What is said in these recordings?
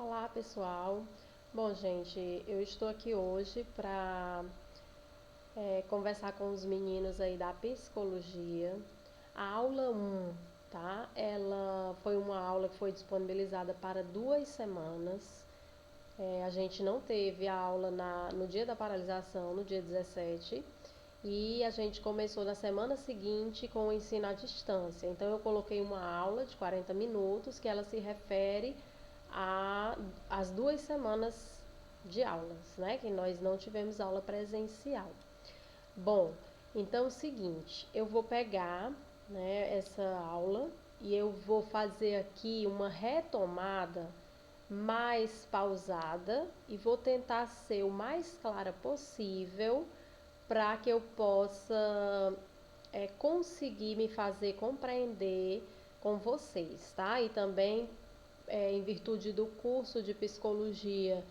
Olá, pessoal. Bom, gente, eu estou aqui hoje para conversar com os meninos aí da psicologia. A aula 1, tá? Ela foi uma aula que foi disponibilizada para 2 semanas. A gente não teve a aula no dia da paralisação, no dia 17, e a gente começou na semana seguinte com o ensino à distância. Então, eu coloquei uma aula de 40 minutos que ela se refere às 2 semanas de aulas, né? Que nós não tivemos aula presencial. Bom, então é o seguinte, eu vou pegar, né, essa aula e eu vou fazer aqui uma retomada mais pausada e vou tentar ser o mais clara possível para que eu possa conseguir me fazer compreender com vocês, tá? E também, em virtude do curso de psicologia,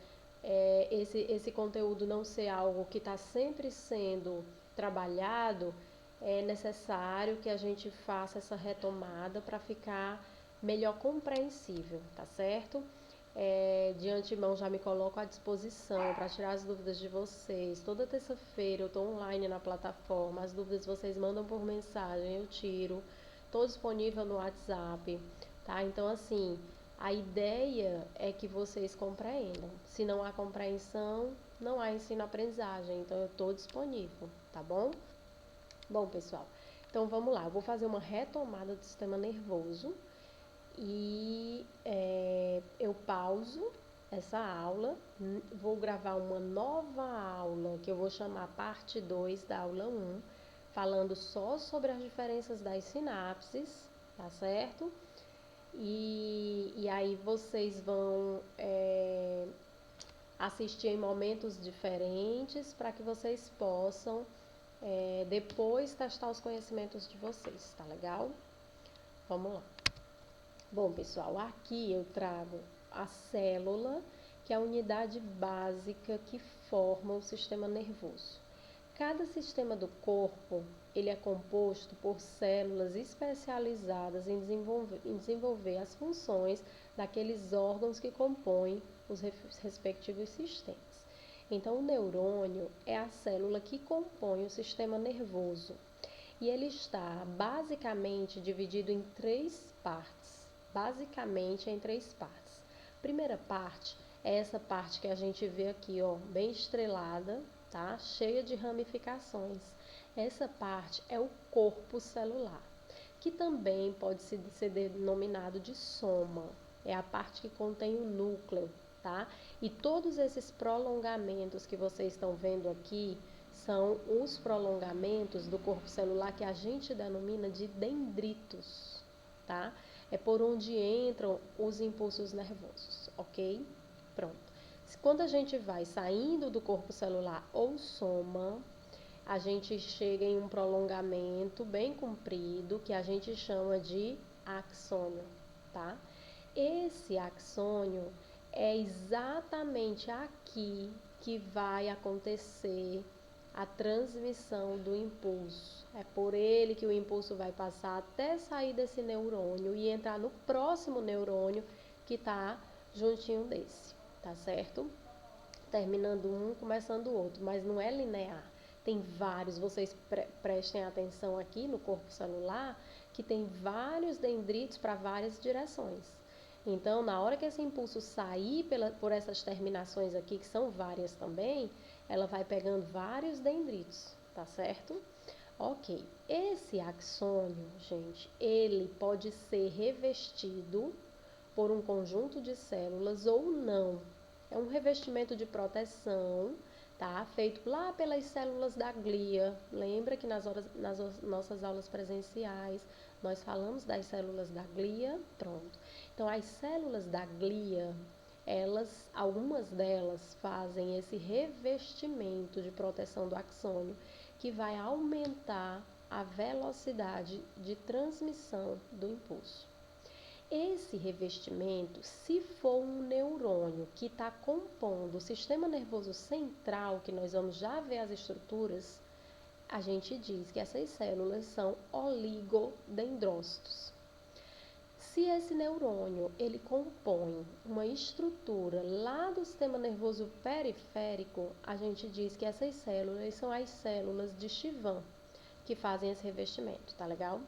esse conteúdo não ser algo que está sempre sendo trabalhado, é necessário que a gente faça essa retomada para ficar melhor compreensível, tá certo? De antemão já me coloco à disposição para tirar as dúvidas de vocês. Toda terça-feira eu estou online na plataforma, as dúvidas vocês mandam por mensagem, eu tiro. Estou disponível no WhatsApp, tá? Então, assim, a ideia é que vocês compreendam. Se não há compreensão, não há ensino-aprendizagem. Então, eu estou disponível, tá bom? Bom, pessoal, então vamos lá. Eu vou fazer uma retomada do sistema nervoso e eu pauso essa aula, vou gravar uma nova aula que eu vou chamar parte 2 da aula 1, falando só sobre as diferenças das sinapses, tá certo? E aí vocês vão assistir em momentos diferentes para que vocês possam depois testar os conhecimentos de vocês, tá legal? Vamos lá. Bom, pessoal, aqui eu trago a célula, que é a unidade básica que forma o sistema nervoso. Cada sistema do corpo, ele é composto por células especializadas em desenvolver as funções daqueles órgãos que compõem os respectivos sistemas. Então, o neurônio é a célula que compõe o sistema nervoso e ele está basicamente dividido em 3 partes. Primeira parte é essa parte que a gente vê aqui, ó, bem estrelada, tá? Cheia de ramificações. Essa parte é o corpo celular, que também pode ser denominado de soma. É a parte que contém o núcleo, tá? E todos esses prolongamentos que vocês estão vendo aqui são os prolongamentos do corpo celular que a gente denomina de dendritos, tá? É por onde entram os impulsos nervosos, ok? Pronto. Quando a gente vai saindo do corpo celular ou soma, a gente chega em um prolongamento bem comprido que a gente chama de axônio, tá? Esse axônio é exatamente aqui que vai acontecer a transmissão do impulso. É por ele que o impulso vai passar até sair desse neurônio e entrar no próximo neurônio que está juntinho desse, tá certo? Terminando um, começando o outro, mas não é linear. Tem vários, vocês prestem atenção aqui no corpo celular, que tem vários dendritos para várias direções. Então, na hora que esse impulso sair por essas terminações aqui, que são várias também, ela vai pegando vários dendritos, tá certo? Ok, esse axônio, gente, ele pode ser revestido por um conjunto de células ou não. É um revestimento de proteção, tá? Feito lá pelas células da glia. Lembra que nas nossas aulas presenciais nós falamos das células da glia? Pronto. Então, as células da glia, algumas delas fazem esse revestimento de proteção do axônio, que vai aumentar a velocidade de transmissão do impulso. Esse revestimento, se for um neurônio que está compondo o sistema nervoso central, que nós vamos já ver as estruturas, a gente diz que essas células são oligodendrócitos. Se esse neurônio, ele compõe uma estrutura lá do sistema nervoso periférico, a gente diz que essas células são as células de Schwann, que fazem esse revestimento, tá legal?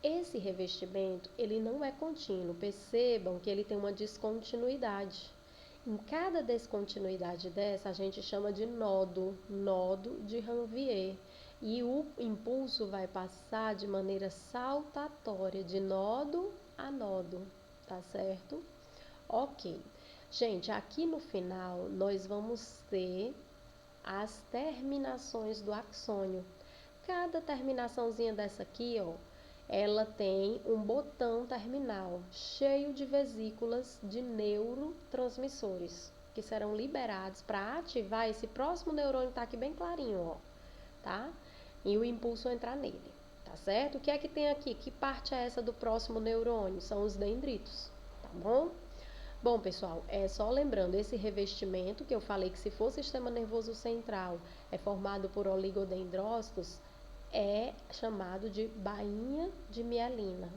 Esse revestimento, ele não é contínuo, percebam que ele tem uma descontinuidade. Em cada descontinuidade dessa, a gente chama de nodo de Ranvier. E o impulso vai passar de maneira saltatória, de nodo a nodo, tá certo? Ok. Gente, aqui no final, nós vamos ter as terminações do axônio. Cada terminaçãozinha dessa aqui, ó, ela tem um botão terminal cheio de vesículas de neurotransmissores que serão liberados para ativar esse próximo neurônio, tá aqui bem clarinho, ó, tá? E o impulso entrar nele, tá certo? O que é que tem aqui? Que parte é essa do próximo neurônio? São os dendritos, tá bom? Bom, pessoal, só lembrando, esse revestimento que eu falei que se for sistema nervoso central é formado por oligodendrócitos, é chamado de bainha de mielina.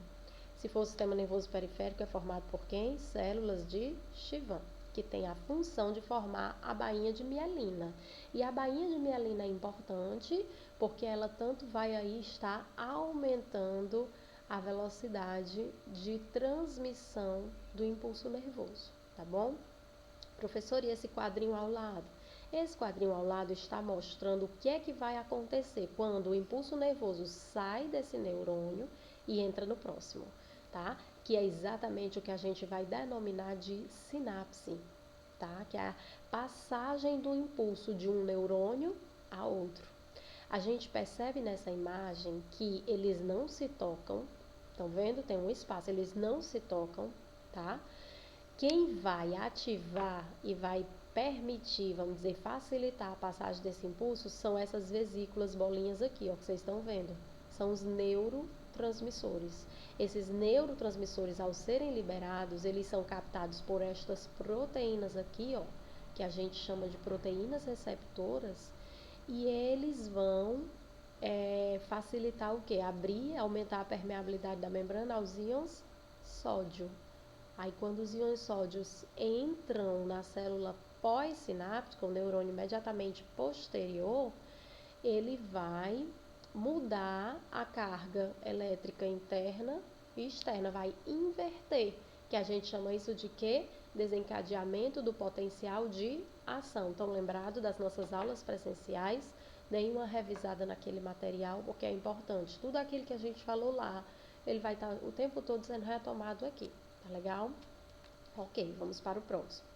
Se for o sistema nervoso periférico, é formado por quem? Células de Schwann, que tem a função de formar a bainha de mielina. E a bainha de mielina é importante porque ela tanto vai aí estar aumentando a velocidade de transmissão do impulso nervoso, tá bom? Professor, e esse quadrinho ao lado? Esse quadrinho ao lado está mostrando o que é que vai acontecer quando o impulso nervoso sai desse neurônio e entra no próximo, tá? Que é exatamente o que a gente vai denominar de sinapse, tá? Que é a passagem do impulso de um neurônio a outro. A gente percebe nessa imagem que eles não se tocam, estão vendo? Tem um espaço, eles não se tocam, tá? Quem vai ativar e vai permitir, vamos dizer, facilitar a passagem desse impulso são essas vesículas bolinhas aqui, ó, que vocês estão vendo. São os neurotransmissores. Esses neurotransmissores, ao serem liberados, eles são captados por estas proteínas aqui, ó, que a gente chama de proteínas receptoras, e eles vão facilitar o quê? Aumentar a permeabilidade da membrana aos íons sódio. Aí, quando os íons sódios entram na célula pós-sináptica, o neurônio imediatamente posterior, ele vai mudar a carga elétrica interna e externa, vai inverter, que a gente chama isso de quê? Desencadeamento do potencial de ação. Estão lembrados das nossas aulas presenciais? Deem uma revisada naquele material, porque é importante. Tudo aquilo que a gente falou lá, ele vai estar o tempo todo sendo retomado aqui. Tá legal? Ok, vamos para o próximo.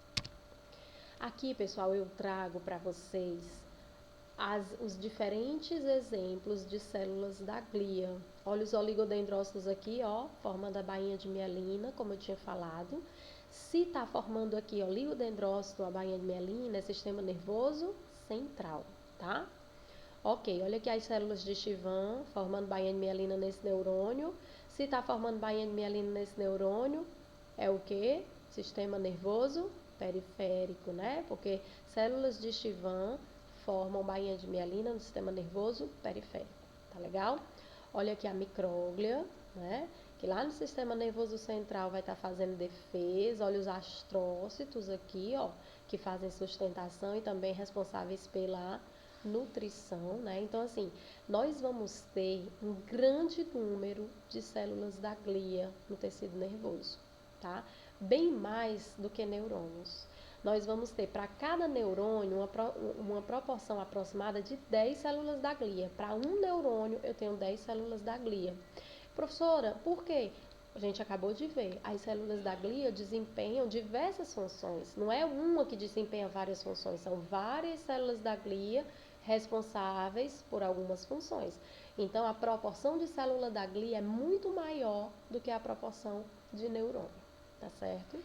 Aqui, pessoal, eu trago para vocês os diferentes exemplos de células da glia. Olha os oligodendrócitos aqui, ó, formando a bainha de mielina, como eu tinha falado. Se está formando aqui oligodendrócito, a bainha de mielina, é sistema nervoso central, tá? Ok, olha aqui as células de Schwann formando bainha de mielina nesse neurônio. Se está formando bainha de mielina nesse neurônio, é o que? Sistema nervoso periférico, né? Porque células de Schwann formam bainha de mielina no sistema nervoso periférico, tá legal? Olha aqui a micróglia, né? Que lá no sistema nervoso central vai estar fazendo defesa. Olha os astrócitos aqui, ó, que fazem sustentação e também responsáveis pela nutrição, né? Então, assim, nós vamos ter um grande número de células da glia no tecido nervoso, tá? Bem mais do que neurônios. Nós vamos ter para cada neurônio uma proporção aproximada de 10 células da glia. Para um neurônio, eu tenho 10 células da glia. Professora, por quê? A gente acabou de ver, as células da glia desempenham diversas funções. Não é uma que desempenha várias funções, são várias células da glia responsáveis por algumas funções. Então, a proporção de célula da glia é muito maior do que a proporção de neurônio, tá certo?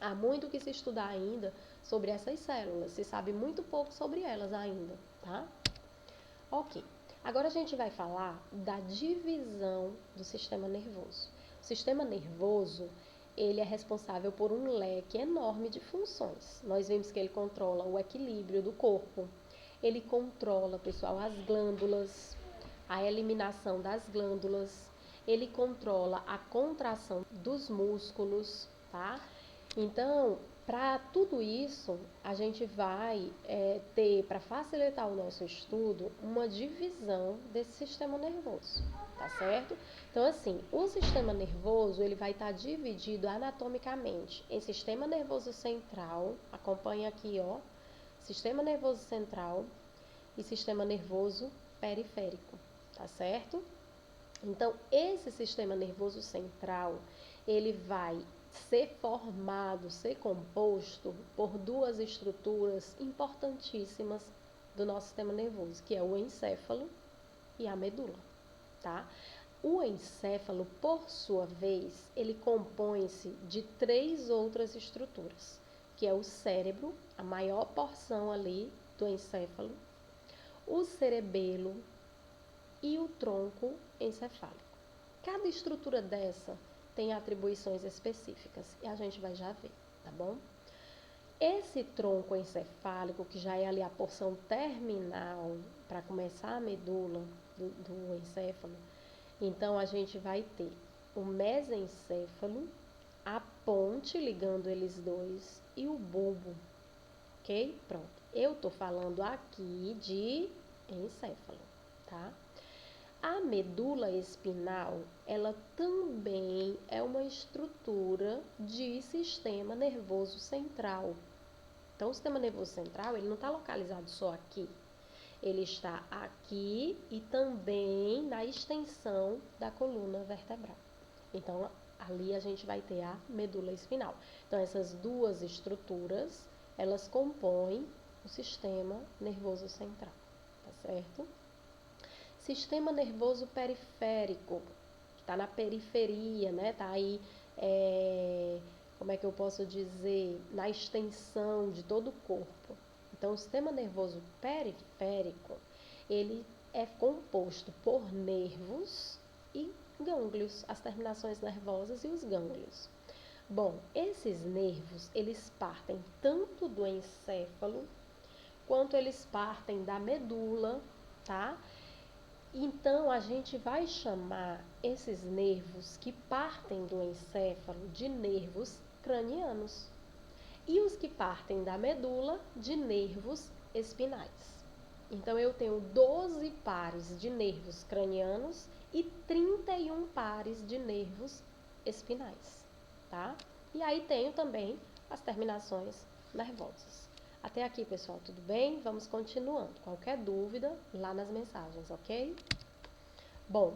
Há muito que se estudar ainda sobre essas células, se sabe muito pouco sobre elas ainda, tá? Ok, agora a gente vai falar da divisão do sistema nervoso. O sistema nervoso, ele é responsável por um leque enorme de funções. Nós vimos que ele controla o equilíbrio do corpo, ele controla, pessoal, as glândulas, a eliminação das glândulas, ele controla a contração dos músculos, tá? Então, para tudo isso, a gente vai ter, para facilitar o nosso estudo, uma divisão desse sistema nervoso, tá certo? Então, assim, o sistema nervoso, ele vai estar dividido anatomicamente em sistema nervoso central, acompanha aqui, ó, sistema nervoso central e sistema nervoso periférico, tá certo? Então, esse sistema nervoso central, ele vai ser formado, ser composto por duas estruturas importantíssimas do nosso sistema nervoso, que é o encéfalo e a medula, tá? O encéfalo, por sua vez, ele compõe-se de 3 outras estruturas, que é o cérebro, a maior porção ali do encéfalo, o cerebelo e o tronco encefálico. Cada estrutura dessa tem atribuições específicas e a gente vai já ver, tá bom? Esse tronco encefálico, que já é ali a porção terminal para começar a medula do encéfalo, então a gente vai ter o mesencéfalo, a ponte ligando eles dois e o bulbo, ok? Pronto. Eu tô falando aqui de encéfalo, tá? A medula espinal, ela também é uma estrutura de sistema nervoso central. Então, o sistema nervoso central, ele não está localizado só aqui. Ele está aqui e também na extensão da coluna vertebral. Então, ali a gente vai ter a medula espinal. Então, essas duas estruturas, elas compõem o sistema nervoso central, tá certo? Sistema nervoso periférico, que está na periferia, né? Está aí, como é que eu posso dizer, na extensão de todo o corpo. Então, o sistema nervoso periférico, ele é composto por nervos e gânglios, as terminações nervosas e os gânglios. Bom, esses nervos, eles partem tanto do encéfalo, quanto eles partem da medula, tá? Então, a gente vai chamar esses nervos que partem do encéfalo de nervos cranianos e os que partem da medula de nervos espinais. Então, eu tenho 12 pares de nervos cranianos e 31 pares de nervos espinais, tá? E aí tenho também as terminações nervosas. Até aqui, pessoal, tudo bem? Vamos continuando. Qualquer dúvida, lá nas mensagens, ok? Bom,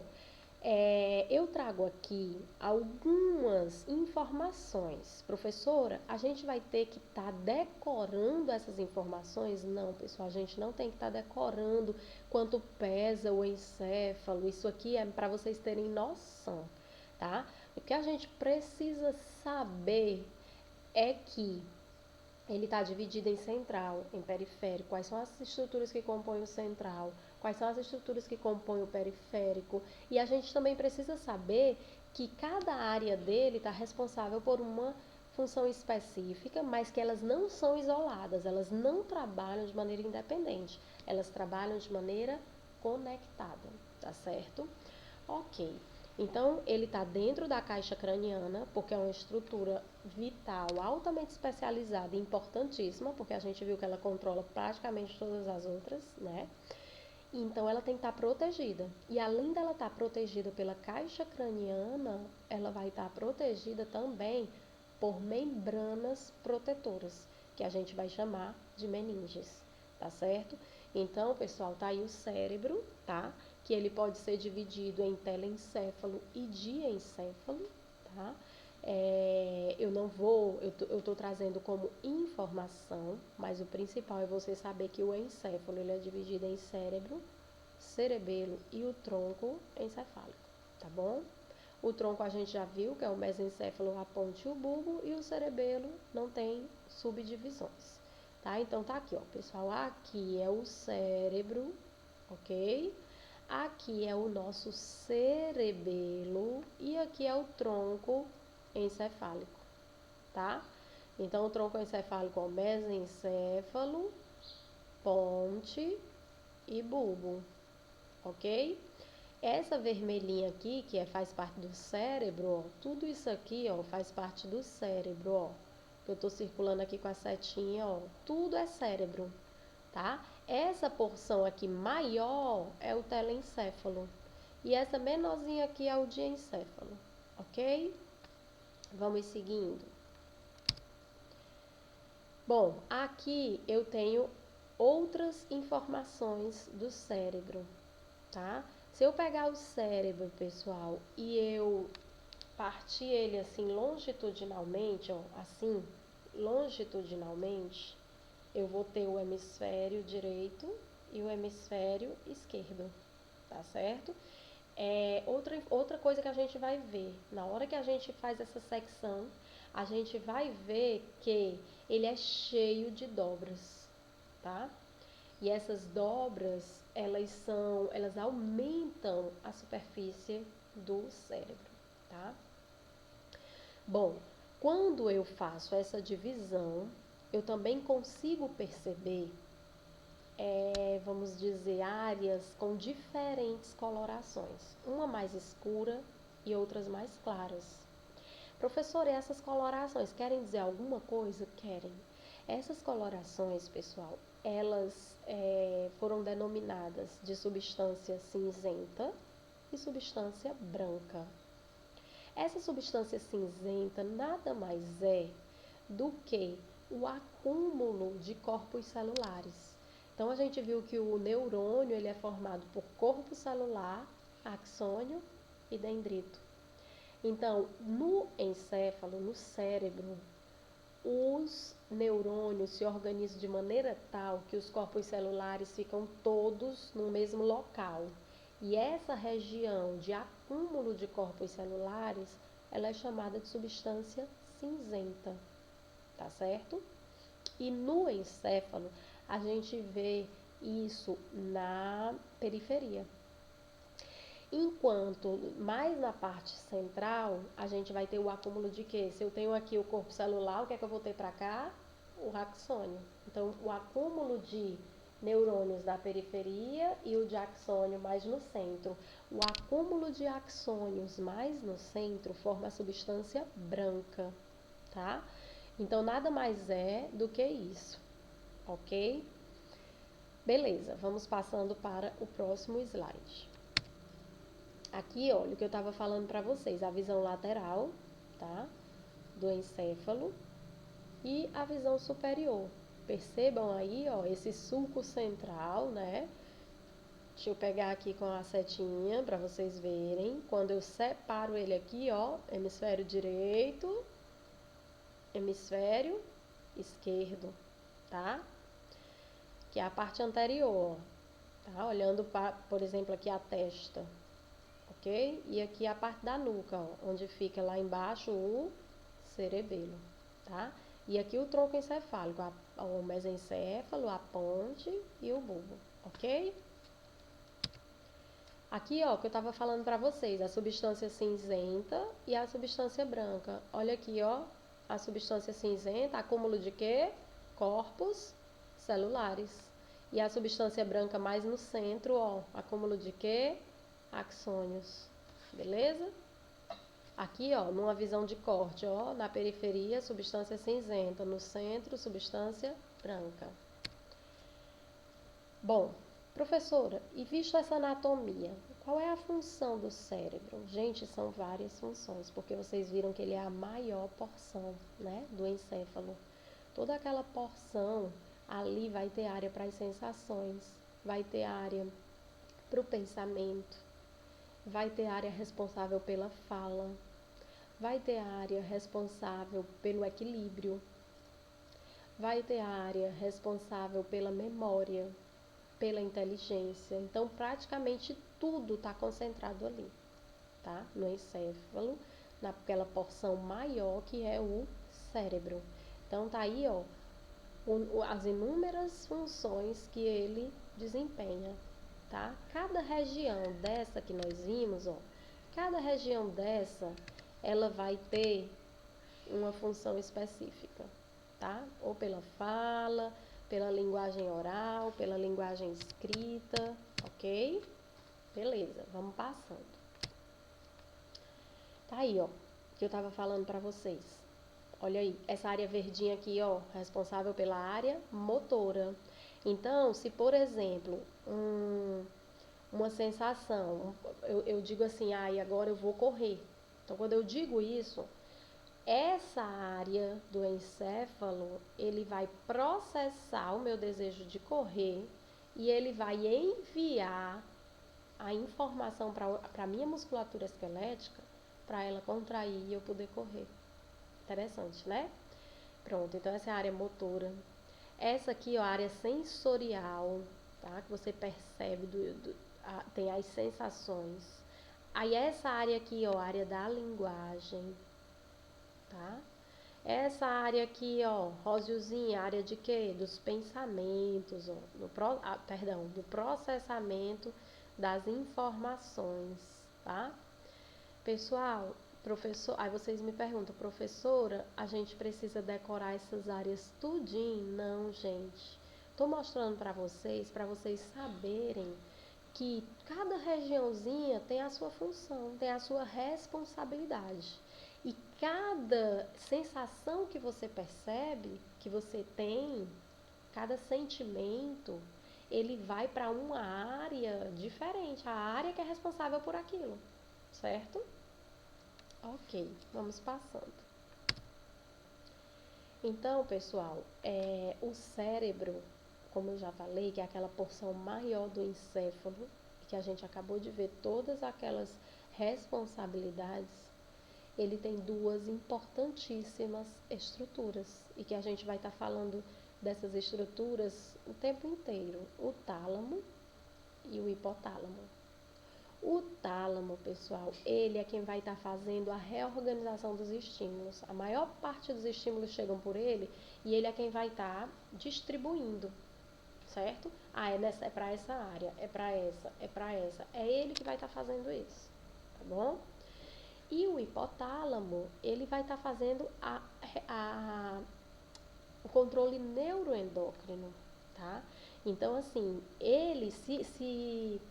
eu trago aqui algumas informações. Professora, a gente vai ter que estar decorando essas informações? Não, pessoal, a gente não tem que estar decorando quanto pesa o encéfalo. Isso aqui é para vocês terem noção, tá? O que a gente precisa saber é que ele está dividido em central, em periférico. Quais são as estruturas que compõem o central? Quais são as estruturas que compõem o periférico? E a gente também precisa saber que cada área dele está responsável por uma função específica, mas que elas não são isoladas, elas não trabalham de maneira independente, elas trabalham de maneira conectada, tá certo? Ok. Então, ele está dentro da caixa craniana, porque é uma estrutura vital, altamente especializada e importantíssima, porque a gente viu que ela controla praticamente todas as outras, né? Então, ela tem que estar protegida. E além dela estar protegida pela caixa craniana, ela vai estar protegida também por membranas protetoras, que a gente vai chamar de meninges, tá certo? Então, pessoal, tá aí o cérebro, tá? Que ele pode ser dividido em telencéfalo e diencéfalo, tá? Eu estou trazendo como informação, mas o principal é você saber que o encéfalo ele é dividido em cérebro, cerebelo e o tronco encefálico, tá bom? O tronco a gente já viu, que é o mesencéfalo, a ponte e o bulbo, e o cerebelo não tem subdivisões, tá? Então, tá aqui, ó, pessoal, aqui é o cérebro, ok? Aqui é o nosso cerebelo e aqui é o tronco encefálico, tá? Então, o tronco encefálico é o mesencéfalo, ponte e bulbo, ok? Essa vermelhinha aqui, que faz parte do cérebro, ó, tudo isso aqui, ó, faz parte do cérebro, ó. Que eu tô circulando aqui com a setinha, ó, tudo é cérebro, tá? Essa porção aqui maior é o telencéfalo e essa menorzinha aqui é o diencéfalo, ok? Vamos seguindo. Bom, aqui eu tenho outras informações do cérebro, tá? Se eu pegar o cérebro, pessoal, e eu partir ele assim longitudinalmente, ó, assim, longitudinalmente, eu vou ter o hemisfério direito e o hemisfério esquerdo, tá certo? Outra coisa que a gente vai ver, na hora que a gente faz essa secção, a gente vai ver que ele é cheio de dobras, tá? E essas dobras, elas aumentam a superfície do cérebro, tá? Bom, quando eu faço essa divisão, eu também consigo perceber, vamos dizer, áreas com diferentes colorações, uma mais escura e outras mais claras. Professor, e essas colorações querem dizer alguma coisa? Querem. Essas colorações, pessoal, elas foram denominadas de substância cinzenta e substância branca. Essa substância cinzenta nada mais é do que o acúmulo de corpos celulares. Então, a gente viu que o neurônio ele é formado por corpo celular, axônio e dendrito. Então, no encéfalo, no cérebro, os neurônios se organizam de maneira tal que os corpos celulares ficam todos no mesmo local. E essa região de acúmulo de corpos celulares, ela é chamada de substância cinzenta, tá certo? E no encéfalo, a gente vê isso na periferia. Enquanto mais na parte central, a gente vai ter o acúmulo de quê? Se eu tenho aqui o corpo celular, o que é que eu vou ter para cá? O axônio. Então, o acúmulo de neurônios da periferia e o de axônio mais no centro. O acúmulo de axônios mais no centro forma a substância branca, tá? Então, nada mais é do que isso, ok? Beleza, vamos passando para o próximo slide. Aqui, olha o que eu estava falando para vocês, a visão lateral, tá? Do encéfalo e a visão superior. Percebam aí, ó, esse sulco central, né? Deixa eu pegar aqui com a setinha para vocês verem. Quando eu separo ele aqui, ó, hemisfério direito, hemisfério esquerdo, tá? Que é a parte anterior, tá? Olhando para, por exemplo, aqui a testa. Ok? E aqui a parte da nuca, ó, onde fica lá embaixo o cerebelo, tá? E aqui o tronco encefálico, o mesencéfalo, a ponte e o bulbo, ok? Aqui, ó, que eu estava falando para vocês, a substância cinzenta e a substância branca. Olha aqui, ó, a substância cinzenta, acúmulo de quê? Corpos celulares. E a substância branca mais no centro, ó, acúmulo de quê? Axônios, beleza? Aqui, ó, numa visão de corte, ó, na periferia, substância cinzenta, no centro, substância branca. Bom, professora, e visto essa anatomia, qual é a função do cérebro? Gente, são várias funções, porque vocês viram que ele é a maior porção, né, do encéfalo. Toda aquela porção ali vai ter área para as sensações, vai ter área para o pensamento, vai ter área responsável pela fala, vai ter área responsável pelo equilíbrio, vai ter área responsável pela memória, pela inteligência. Então, praticamente tudo está concentrado ali, tá? No encéfalo, naquela porção maior que é o cérebro. Então, tá aí, ó, as inúmeras funções que ele desempenha, tá? Cada região dessa que nós vimos, ó, cada região dessa, ela vai ter uma função específica, tá? Ou pela fala, pela linguagem oral, pela linguagem escrita, ok? Beleza, vamos passando. Tá aí, ó, que eu tava falando pra vocês. Olha aí, essa área verdinha aqui, ó, responsável pela área motora. Então, se por exemplo, uma sensação, eu digo assim, e agora eu vou correr. Então, quando eu digo isso, essa área do encéfalo, ele vai processar o meu desejo de correr e ele vai enviar a informação para a minha musculatura esquelética para ela contrair e eu poder correr. Interessante, né? Pronto, então essa é a área motora. Essa aqui, ó, a área sensorial, tá? Que você percebe, tem as sensações. Aí essa área aqui, ó, a área da linguagem, tá? Essa área aqui, ó, rosiozinha, área de quê? Dos pensamentos, ó, do processamento das informações, tá? Pessoal, professor, aí vocês me perguntam, professora, a gente precisa decorar essas áreas tudinho? Não, gente. Tô mostrando para vocês saberem que cada regiãozinha tem a sua função, tem a sua responsabilidade. E cada sensação que você percebe, que você tem, cada sentimento, ele vai para uma área diferente, a área que é responsável por aquilo, certo? Ok, vamos passando. Então, pessoal, o cérebro, como eu já falei, que é aquela porção maior do encéfalo, que a gente acabou de ver todas aquelas responsabilidades, ele tem duas importantíssimas estruturas e que a gente vai estar falando dessas estruturas o tempo inteiro, o tálamo e o hipotálamo. O tálamo, pessoal, ele é quem vai estar fazendo a reorganização dos estímulos. A maior parte dos estímulos chegam por ele e ele é quem vai estar distribuindo, certo? É para essa área, é para essa, é para essa. É ele que vai estar fazendo isso, tá bom? E o hipotálamo, ele vai estar fazendo o controle neuroendócrino, tá? Então, assim, ele, se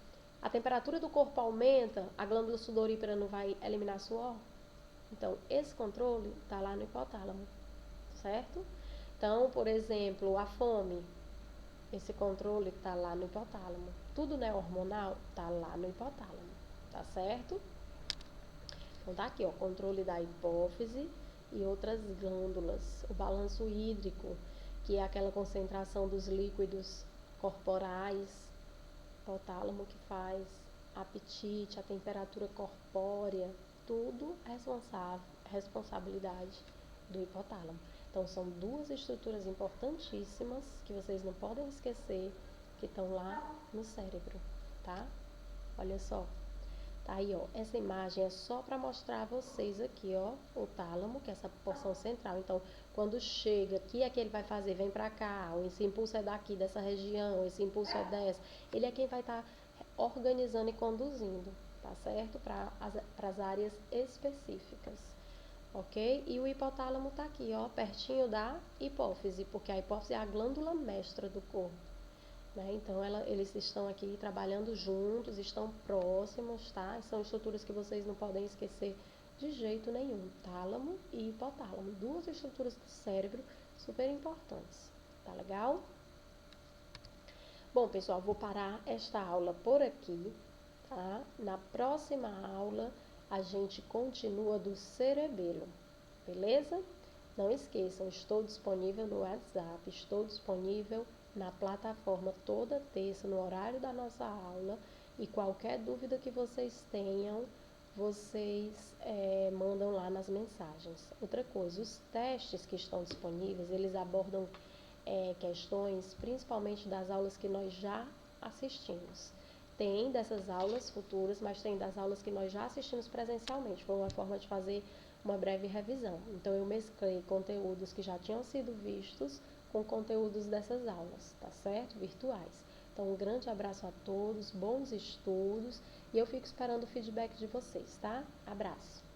a temperatura do corpo aumenta, a glândula sudorípara não vai eliminar suor? Então, esse controle está lá no hipotálamo, certo? Então, por exemplo, a fome, esse controle está lá no hipotálamo. Tudo não é hormonal? Está lá no hipotálamo, tá certo? Então, tá aqui, ó, controle da hipófise e outras glândulas. O balanço hídrico, que é aquela concentração dos líquidos corporais, o tálamo que faz, apetite, a temperatura corpórea, tudo responsabilidade do hipotálamo. Então, são duas estruturas importantíssimas que vocês não podem esquecer, que estão lá no cérebro, tá? Olha só. Tá aí, ó, essa imagem é só para mostrar a vocês aqui, ó, o tálamo, que é essa porção central. Então, quando chega aqui, é que ele vai fazer, vem para cá, ou esse impulso é daqui, dessa região, esse impulso é dessa. Ele é quem vai estar organizando e conduzindo, tá certo? Para as áreas específicas, ok? E o hipotálamo tá aqui, ó, pertinho da hipófise, porque a hipófise é a glândula mestra do corpo. Né? Então, eles estão aqui trabalhando juntos, estão próximos, tá? São estruturas que vocês não podem esquecer de jeito nenhum. Tálamo e hipotálamo. Duas estruturas do cérebro super importantes. Tá legal? Bom, pessoal, vou parar esta aula por aqui, tá? Na próxima aula, a gente continua do cerebelo, beleza? Não esqueçam, estou disponível no WhatsApp, estou disponível na plataforma toda terça, no horário da nossa aula, e qualquer dúvida que vocês tenham, vocês mandam lá nas mensagens. Outra coisa, os testes que estão disponíveis, eles abordam questões, principalmente das aulas que nós já assistimos. Tem dessas aulas futuras, mas tem das aulas que nós já assistimos presencialmente. Foi uma forma de fazer uma breve revisão. Então, eu mesclei conteúdos que já tinham sido vistos com conteúdos dessas aulas, tá certo? Virtuais. Então, um grande abraço a todos, bons estudos, e eu fico esperando o feedback de vocês, tá? Abraço!